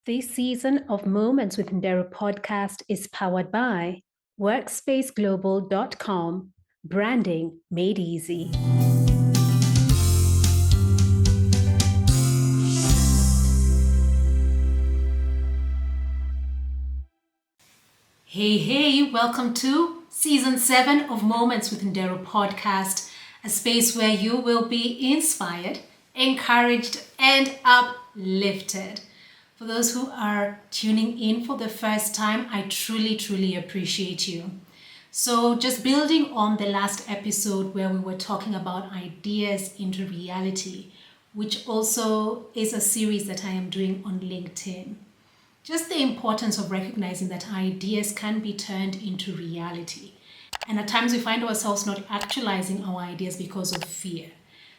This season of Moments with Nderru podcast is powered by workspaceglobal.com, branding made easy. Hey, welcome to season 7 of Moments with Nderru podcast, a space where you will be inspired, encouraged, and uplifted. For those who are tuning in for the first time, I truly appreciate you. So just building on the last episode where we were talking about ideas into reality, which also is a series that I am doing on LinkedIn. Just the importance of recognizing that ideas can be turned into reality. And at times we find ourselves not actualizing our ideas because of fear.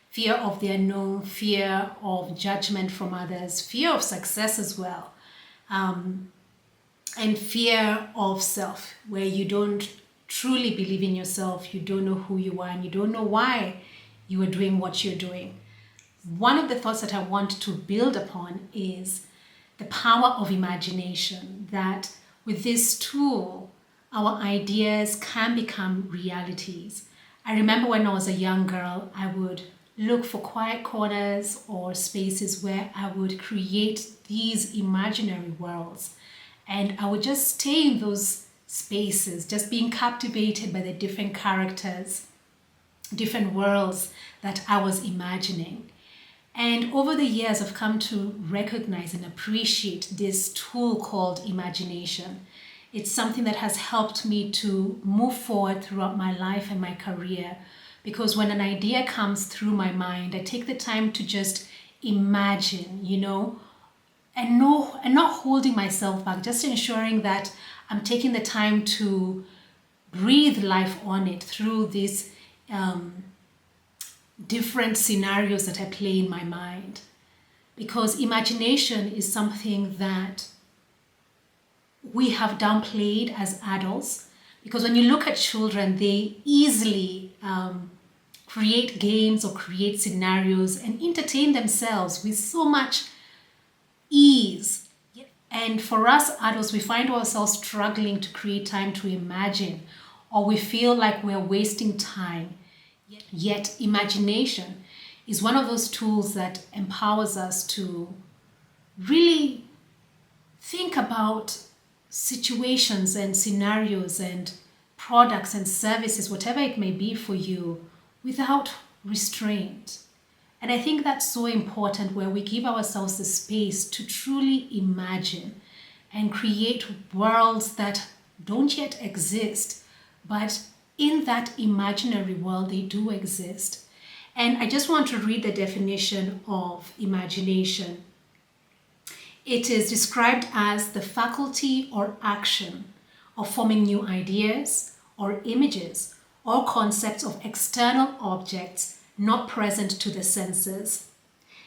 Fear of the unknown, fear of judgment from others, fear of success as well, and fear of self, where you don't truly believe in yourself, you don't know who you are, and you don't know why you are doing what you're doing. One of the thoughts that I want to build upon is the power of imagination, that with this tool, our ideas can become realities. I remember when I was a young girl, I would look for quiet corners or spaces where I would create these imaginary worlds. And I would just stay in those spaces, just being captivated by the different characters, different worlds that I was imagining. And over the years, I've come to recognize and appreciate this tool called imagination. It's something that has helped me to move forward throughout my life and my career. Because when an idea comes through my mind, I take the time to just imagine, and not holding myself back, just ensuring that I'm taking the time to breathe life on it through these different scenarios that I play in my mind. Because imagination is something that we have downplayed as adults. Because when you look at children, they easily create games or create scenarios and entertain themselves with so much ease. And for us adults, we find ourselves struggling to create time to imagine, or we feel like we're wasting time. Yet imagination is one of those tools that empowers us to really think about situations and scenarios and products and services, whatever it may be for you, without restraint. And I think that's so important, where we give ourselves the space to truly imagine and create worlds that don't yet exist, but in that imaginary world, they do exist. And I just want to read the definition of imagination. It is described as the faculty or action of forming new ideas or images or concepts of external objects not present to the senses.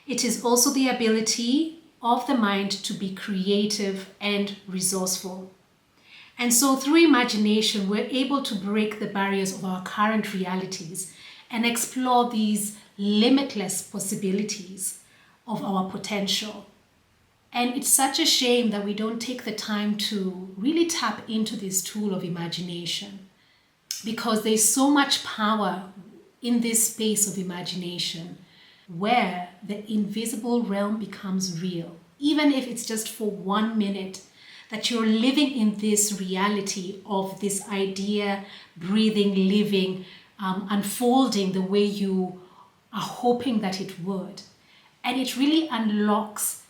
It is also the ability of the mind to be creative and resourceful. And so through imagination, we're able to break the barriers of our current realities and explore these limitless possibilities of our potential. And it's such a shame that we don't take the time to really tap into this tool of imagination, because there's so much power in this space of imagination where the invisible realm becomes real, even if it's just for 1 minute, that you're living in this reality of this idea, breathing, living, unfolding the way you are hoping that it would. And it really unlocks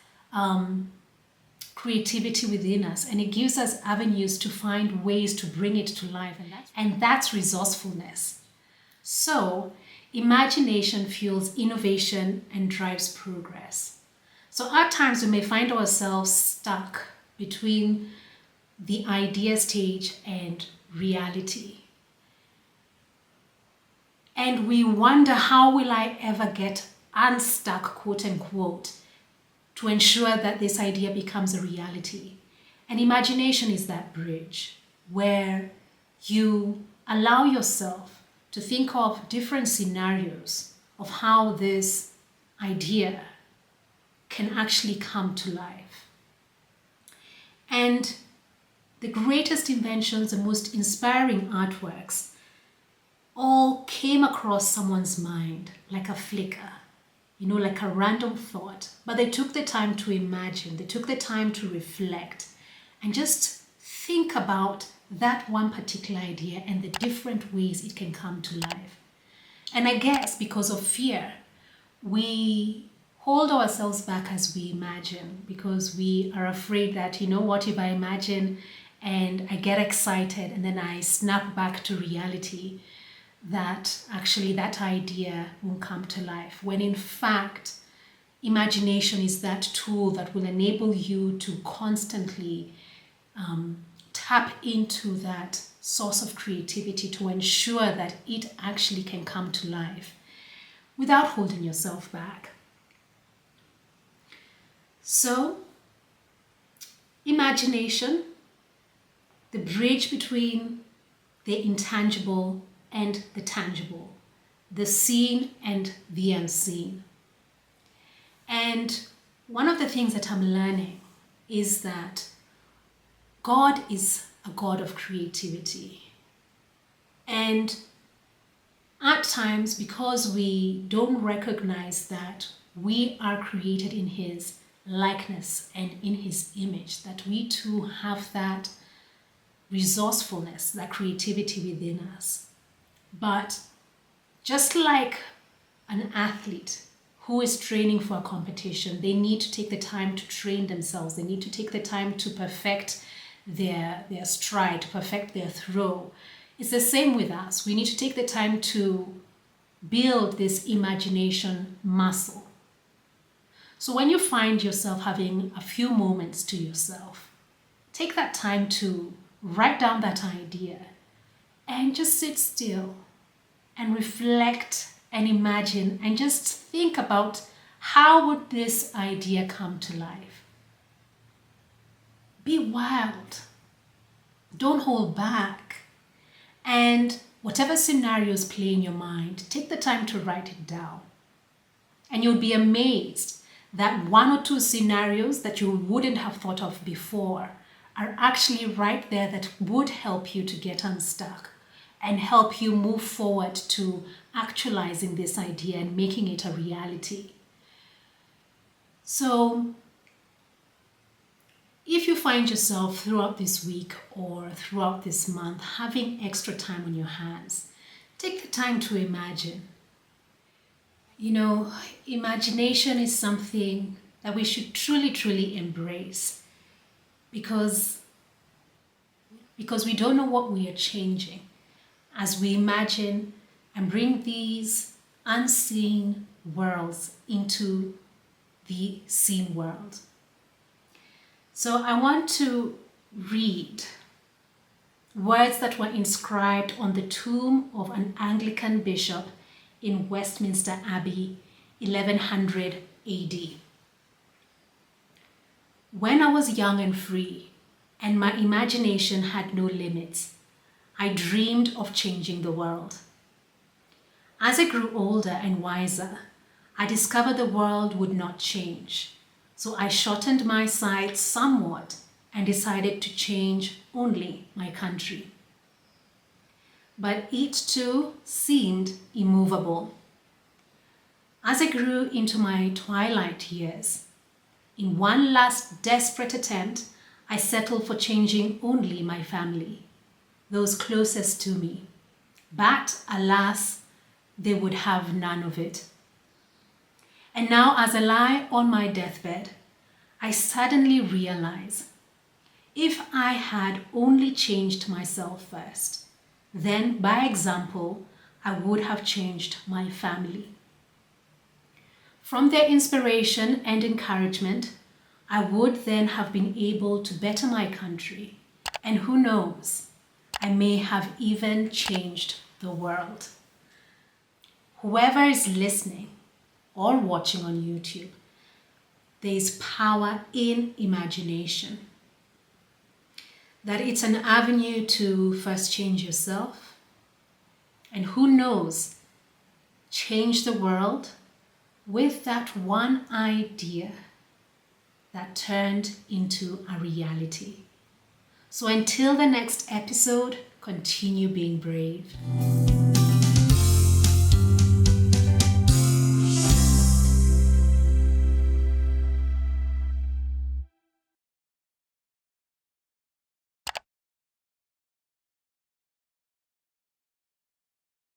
creativity within us, and it gives us avenues to find ways to bring it to life, and that's resourcefulness. So imagination fuels innovation and drives progress. So at times we may find ourselves stuck between the idea stage and reality. And we wonder, how will I ever get unstuck, quote unquote, to ensure that this idea becomes a reality? And imagination is that bridge where you allow yourself to think of different scenarios of how this idea can actually come to life. And the greatest inventions, the most inspiring artworks, all came across someone's mind like a flicker, like a random thought. But they took the time to imagine, they took the time to reflect and just think about that one particular idea and the different ways it can come to life. And I guess because of fear, we hold ourselves back as we imagine, because we are afraid that, what if I imagine and I get excited and then I snap back to reality, that actually that idea won't come to life. When in fact, imagination is that tool that will enable you to constantly tap into that source of creativity to ensure that it actually can come to life without holding yourself back. So, imagination, the bridge between the intangible and the tangible, the seen and the unseen. And one of the things that I'm learning is that God is a God of creativity. And at times, because we don't recognize that we are created in His likeness and in His image, that we too have that resourcefulness, that creativity within us. But just like an athlete who is training for a competition, they need to take the time to train themselves. They need to take the time to perfect their stride, to perfect their throw. It's the same with us. We need to take the time to build this imagination muscle. So when you find yourself having a few moments to yourself, take that time to write down that idea and just sit still and reflect and imagine and just think about how would this idea come to life. Be wild. Don't hold back. And whatever scenarios play in your mind, take the time to write it down. And you'll be amazed that one or two scenarios that you wouldn't have thought of before are actually right there that would help you to get unstuck and help you move forward to actualizing this idea and making it a reality. So, if you find yourself throughout this week or throughout this month having extra time on your hands, take the time to imagine. Imagination is something that we should truly, truly embrace because we don't know what we are changing as we imagine and bring these unseen worlds into the seen world. So I want to read words that were inscribed on the tomb of an Anglican bishop in Westminster Abbey, 1100 AD. When I was young and free, and my imagination had no limits, I dreamed of changing the world. As I grew older and wiser, I discovered the world would not change. So I shortened my sights somewhat and decided to change only my country. But it too seemed immovable. As I grew into my twilight years, in one last desperate attempt, I settled for changing only my family, those closest to me. But alas, they would have none of it. And now as I lie on my deathbed, I suddenly realize if I had only changed myself first, then by example, I would have changed my family. From their inspiration and encouragement, I would then have been able to better my country. And who knows, I may have even changed the world. Whoever is listening or watching on YouTube, there is power in imagination. That it's an avenue to first change yourself, and who knows, change the world with that one idea that turned into a reality. So until the next episode, continue being brave.